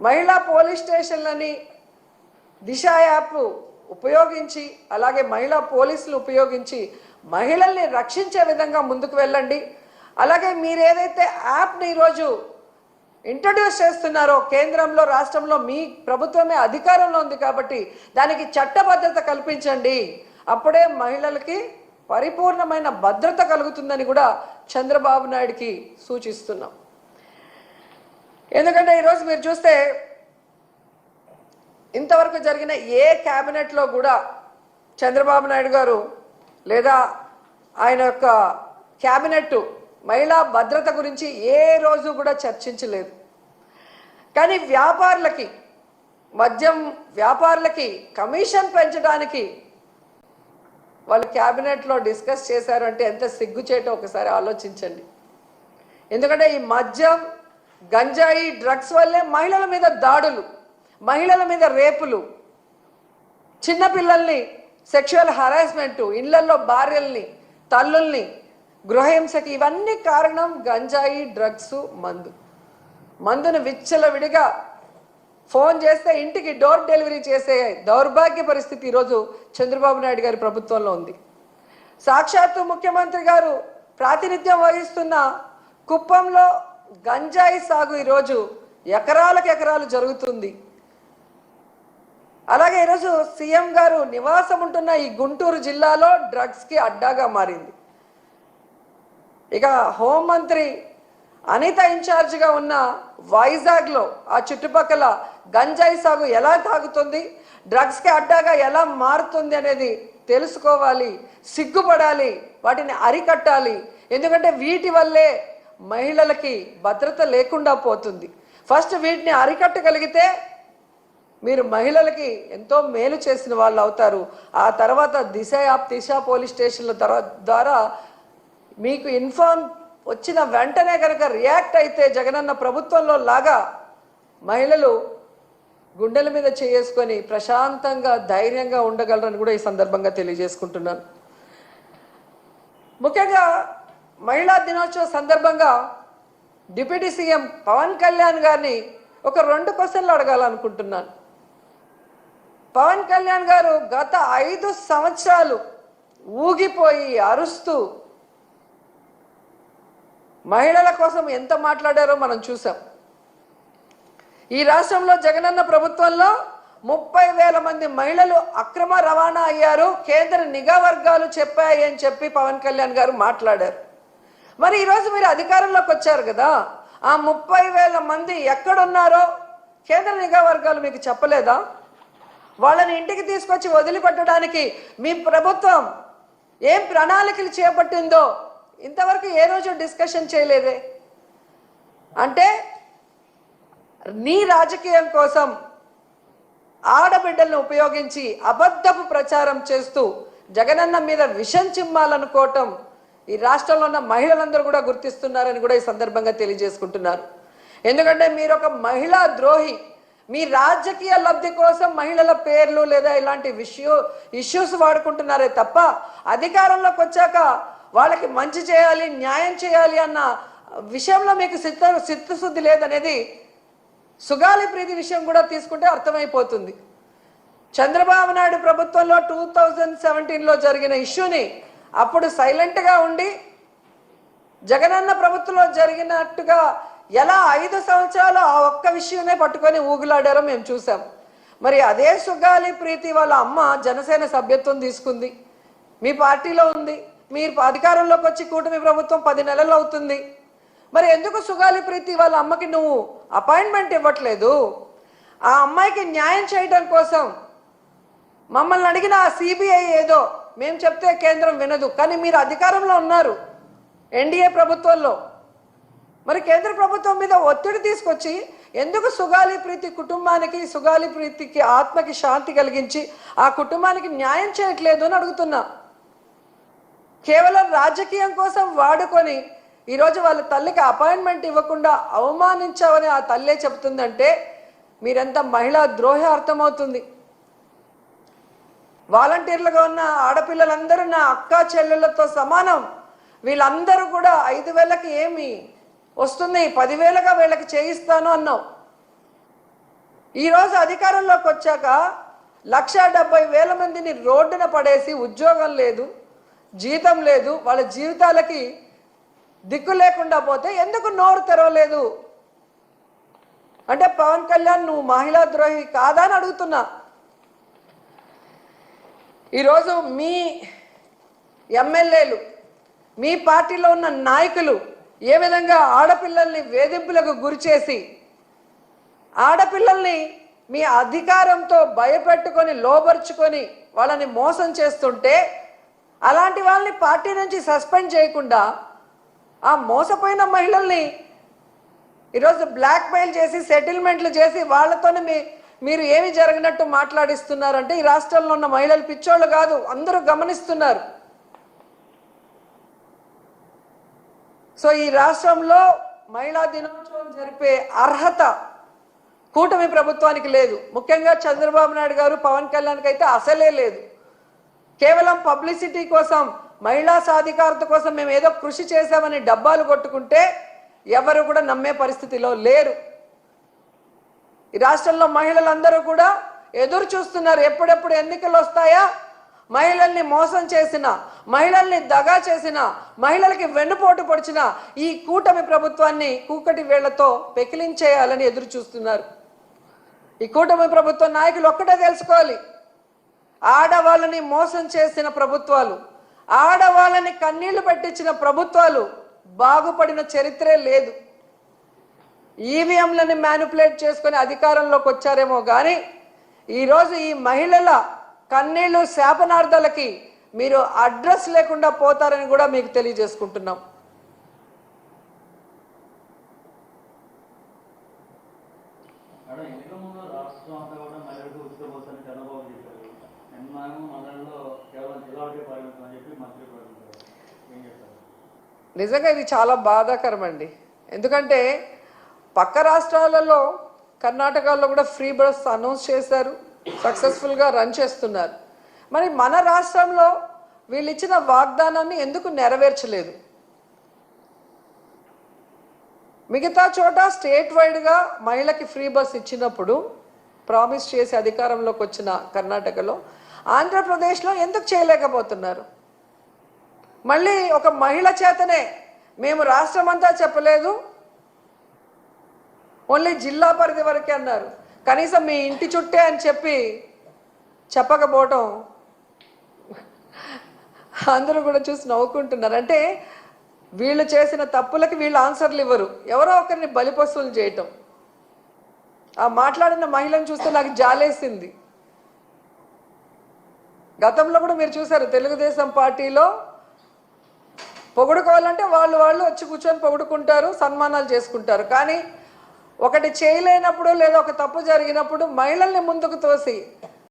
మహిళా పోలీస్ స్టేషన్లని దిశ యాప్ ఉపయోగించి అలాగే మహిళా పోలీసులు ఉపయోగించి మహిళల్ని రక్షించే విధంగా ముందుకు వెళ్ళండి. అలాగే మీరు ఏదైతే యాప్ని ఈరోజు ఇంట్రడ్యూస్ చేస్తున్నారో కేంద్రంలో రాష్ట్రంలో మీ ప్రభుత్వమే అధికారంలో ఉంది కాబట్టి దానికి చట్టబద్ధత కల్పించండి. అప్పుడే మహిళలకి పరిపూర్ణమైన భద్రత కలుగుతుందని కూడా చంద్రబాబు నాయుడుకి సూచిస్తున్నాం. ఎందుకంటే ఈరోజు మీరు చూస్తే ఇంతవరకు జరిగిన ఏ క్యాబినెట్లో కూడా చంద్రబాబు నాయుడు గారు లేదా ఆయన యొక్క క్యాబినెట్ మహిళా భద్రత గురించి ఏ రోజు కూడా చర్చించలేదు. కానీ వ్యాపారులకి మద్యం వ్యాపారులకి కమిషన్ పెంచడానికి వాళ్ళు క్యాబినెట్లో డిస్కస్ చేశారు అంటే ఎంత సిగ్గుచేటో ఒకసారి ఆలోచించండి. ఎందుకంటే ఈ మద్యం గంజాయి డ్రగ్స్ వల్లే మహిళల మీద దాడులు, మహిళల మీద రేపులు, చిన్నపిల్లల్ని సెక్షువల్ హరాస్మెంటు, ఇళ్లలో భార్యల్ని తల్లుల్ని గృహహింసకి ఇవన్నీ కారణం గంజాయి డ్రగ్స్ మందును విచ్చలవిడిగా ఫోన్ చేస్తే ఇంటికి డోర్ డెలివరీ చేసే దౌర్భాగ్య పరిస్థితి ఈరోజు చంద్రబాబు నాయుడు గారి ప్రభుత్వంలో ఉంది. సాక్షాత్తు ముఖ్యమంత్రి గారు ప్రాతినిధ్యం వహిస్తున్న కుప్పంలో గంజాయి సాగు ఈరోజు ఎకరాలకు ఎకరాలు జరుగుతుంది. అలాగే ఈరోజు సీఎం గారు నివాసం ఉంటున్న ఈ గుంటూరు జిల్లాలో డ్రగ్స్కి అడ్డాగా మారింది. ఇక హోంమంత్రి అనిత ఇన్ఛార్జిగా ఉన్న వైజాగ్లో ఆ చుట్టుపక్కల గంజాయి సాగు ఎలా తాగుతుంది, డ్రగ్స్కి అడ్డాగా ఎలా మారుతుంది అనేది తెలుసుకోవాలి, సిగ్గుపడాలి, వాటిని అరికట్టాలి. ఎందుకంటే వీటి వల్లే మహిళలకి భద్రత లేకుండా పోతుంది. ఫస్ట్ వీటిని అరికట్టగలిగితే మీరు మహిళలకి ఎంతో మేలు చేసిన వాళ్ళు అవుతారు. ఆ తర్వాత దిశ పోలీస్ స్టేషన్ల ద్వారా మీకు ఇన్ఫార్మ్ వచ్చిన వెంటనే కనుక రియాక్ట్ అయితే జగనన్న ప్రభుత్వంలో లాగా మహిళలు గుండెల మీద చేసుకొని ప్రశాంతంగా ధైర్యంగా ఉండగలరని కూడా ఈ సందర్భంగా తెలియజేసుకుంటున్నాను. ముఖ్యంగా మహిళా దినోత్సవ సందర్భంగా డిప్యూటీ సీఎం పవన్ కళ్యాణ్ గారిని ఒక 2 క్వశ్చన్లు అడగాలనుకుంటున్నాను. పవన్ కళ్యాణ్ గారు గత 5 సంవత్సరాలు ఊగిపోయి అరుస్తూ మహిళల కోసం ఎంత మాట్లాడారో మనం చూసాం. ఈ రాష్ట్రంలో జగనన్న ప్రభుత్వంలో 30,000 మంది మహిళలు అక్రమ రవాణా అయ్యారు, కేంద్ర నిఘా వర్గాలు చెప్పాయి అని చెప్పి పవన్ కళ్యాణ్ గారు మాట్లాడారు. మరి ఈరోజు మీరు అధికారంలోకి వచ్చారు కదా, ఆ 30,000 మంది ఎక్కడున్నారో కేంద్ర నిఘా వర్గాలు మీకు చెప్పలేదా? వాళ్ళని ఇంటికి తీసుకొచ్చి వదిలిపెట్టడానికి మీ ప్రభుత్వం ఏం ప్రణాళికలు చేపట్టిందో ఇంతవరకు ఏ రోజు డిస్కషన్ చేయలేదే. అంటే నీ రాజకీయం కోసం ఆడబిడ్డలను ఉపయోగించి అబద్ధపు ప్రచారం చేస్తూ జగనన్న మీద విషం చిమ్మాలనుకోవటం ఈ రాష్ట్రంలో ఉన్న మహిళలందరూ కూడా గుర్తిస్తున్నారని కూడా ఈ సందర్భంగా తెలియజేసుకుంటున్నారు. ఎందుకంటే మీరు ఒక మహిళా ద్రోహి. మీ రాజకీయ లబ్ధి కోసం మహిళల పేర్లు లేదా ఇలాంటి ఇష్యూస్ వాడుకుంటున్నారే తప్ప అధికారంలోకి వచ్చాక వాళ్ళకి మంచి చేయాలి, న్యాయం చేయాలి అన్న విషయంలో మీకు చిత్తశుద్ధి లేదనేది సుగాలి ప్రీతి విషయం కూడా తీసుకుంటే అర్థమైపోతుంది. చంద్రబాబు నాయుడు ప్రభుత్వంలో 2017లో జరిగిన ఇష్యూని అప్పుడు సైలెంట్గా ఉండి జగనన్న ప్రభుత్వంలో జరిగినట్టుగా ఎలా 5 సంవత్సరాలు ఆ ఒక్క విషయమే పట్టుకొని ఊగులాడారో మేము చూసాం. మరి అదే సుగాలి ప్రీతి వాళ్ళ అమ్మ జనసేన సభ్యత్వం తీసుకుంది, మీ పార్టీలో ఉంది, మీరు అధికారంలోకి వచ్చి కూటమి ప్రభుత్వం 10 నెలలు అవుతుంది. మరి ఎందుకు సుగాలి ప్రీతి వాళ్ళ అమ్మకి నువ్వు అపాయింట్మెంట్ ఇవ్వట్లేదు? ఆ అమ్మాయికి న్యాయం చేయడం కోసం మమ్మల్ని అడిగిన ఆ సిబిఐ ఏదో మేము చెప్తే కేంద్రం వినదు, కానీ మీరు అధికారంలో ఉన్నారు ఎన్డీఏ ప్రభుత్వంలో. మరి కేంద్ర ప్రభుత్వం మీద ఒత్తిడి తీసుకొచ్చి ఎందుకు సుగాలి ప్రీతి కుటుంబానికి, సుగాలి ప్రీతికి ఆత్మకి శాంతి కలిగించి ఆ కుటుంబానికి న్యాయం చేయట్లేదు అని అడుగుతున్నా. కేవలం రాజకీయం కోసం వాడుకొని ఈరోజు వాళ్ళ తల్లికి అపాయింట్మెంట్ ఇవ్వకుండా అవమానించావని ఆ తల్లే చెబుతుందంటే మీరెంత మహిళా ద్రోహి అర్థమవుతుంది. వాలంటీర్లుగా ఉన్న ఆడపిల్లలందరూ నా అక్క చెల్లెళ్ళతో సమానం. వీళ్ళందరూ కూడా 5,000కి ఏమి వస్తుంది, 10,000గా వీళ్ళకి చేయిస్తాను అన్నావు. ఈరోజు అధికారంలోకి వచ్చాక 1,70,000 మందిని రోడ్డున పడేసి ఉద్యోగం లేదు, జీతం లేదు, వాళ్ళ జీవితాలకి దిక్కు లేకుండా పోతే ఎందుకు నోరు తెరవలేదు? అంటే పవన్ కళ్యాణ్ నువ్వు మహిళా ద్రోహి కాదా అని అడుగుతున్నా. ఈరోజు మీ ఎమ్మెల్యేలు, మీ పార్టీలో ఉన్న నాయకులు ఏ విధంగా ఆడపిల్లల్ని వేధింపులకు గురి చేసి ఆడపిల్లల్ని మీ అధికారంతో భయపెట్టుకొని లోబర్చుకొని వాళ్ళని మోసం చేస్తుంటే అలాంటి వాళ్ళని పార్టీ నుంచి సస్పెండ్ చేయకుండా ఆ మోసపోయిన మహిళల్ని ఈరోజు బ్లాక్మెయిల్ చేసి సెటిల్మెంట్లు చేసి వాళ్ళతోనే మీరు ఏమి జరిగినట్టు మాట్లాడిస్తున్నారంటే ఈ రాష్ట్రంలో ఉన్న మహిళలు పిచ్చోళ్ళు కాదు, అందరూ గమనిస్తున్నారు. సో ఈ రాష్ట్రంలో మహిళా దినోత్సవం జరిపే అర్హత కూటమి ప్రభుత్వానికి లేదు. ముఖ్యంగా చంద్రబాబు నాయుడు గారు, పవన్ కళ్యాణ్కి అయితే అసలే లేదు. కేవలం పబ్లిసిటీ కోసం, మహిళా సాధికారత కోసం మేము ఏదో కృషి చేశామని డబ్బాలు కొట్టుకుంటే ఎవరు కూడా నమ్మే పరిస్థితిలో లేరు. ఈ రాష్ట్రంలో మహిళలందరూ కూడా ఎదురు చూస్తున్నారు, ఎప్పుడెప్పుడు ఎన్నికలు వస్తాయా, మహిళల్ని మోసం చేసిన, మహిళల్ని దగా చేసిన, మహిళలకి వెన్నుపోటు పొడిచిన ఈ కూటమి ప్రభుత్వాన్ని కూకటి వేళ్లతో పెకిలించేయాలని ఎదురు చూస్తున్నారు. ఈ కూటమి ప్రభుత్వ నాయకులు ఒక్కటే తెలుసుకోవాలి, ఆడవాళ్ళని మోసం చేసిన ప్రభుత్వాలు, ఆడవాళ్ళని కన్నీళ్లు పెట్టించిన ప్రభుత్వాలు బాగుపడిన చరిత్రే లేదు. ఈవీఎంలని మ్యానిపులేట్ చేసుకొని అధికారంలోకి వచ్చారేమో కానీ ఈరోజు ఈ మహిళల కన్నీళ్లు శాపనార్థాలకి మీరు అడ్రస్ లేకుండా పోతారని కూడా మీకు తెలియజేసుకుంటున్నాం. నిజంగా ఇది చాలా బాధాకరం అండి. ఎందుకంటే పక్క రాష్ట్రాలలో, కర్ణాటకలో కూడా ఫ్రీ బస్ అనౌన్స్ చేశారు, సక్సెస్ఫుల్గా రన్ చేస్తున్నారు. మరి మన రాష్ట్రంలో వీళ్ళు ఇచ్చిన వాగ్దానాన్ని ఎందుకు నెరవేర్చలేదు? మిగతా చోట స్టేట్ వైడ్గా మహిళకి ఫ్రీ బస్ ఇచ్చినప్పుడు ప్రామిస్ చేసి అధికారంలోకి వచ్చిన కర్ణాటకలో, ఆంధ్రప్రదేశ్లో ఎందుకు చేయలేకపోతున్నారు? మళ్ళీ ఒక మహిళ చేతనే మేము రాష్ట్రం అంతా చెప్పలేదు, ఓన్లీ జిల్లా పరిధి వరకే అన్నారు. కనీసం మీ ఇంటి చుట్టే అని చెప్పకపోవటం అందరూ కూడా చూసి నవ్వుకుంటున్నారు. అంటే వీళ్ళు చేసిన తప్పులకి వీళ్ళు ఆన్సర్లు ఇవ్వరు, ఎవరో ఒకరిని బలిపశువులు చేయటం. ఆ మాట్లాడిన మహిళను చూస్తే నాకు జాలేసింది. గతంలో కూడా మీరు చూసారు, తెలుగుదేశం పార్టీలో పొగుడుకోవాలంటే వాళ్ళు వచ్చి కూర్చొని పొగుడుకుంటారు, సన్మానాలు చేసుకుంటారు. కానీ ఒకటి చేయలేనప్పుడు లేదా ఒక తప్పు జరిగినప్పుడు మహిళల్ని ముందుకు తోసి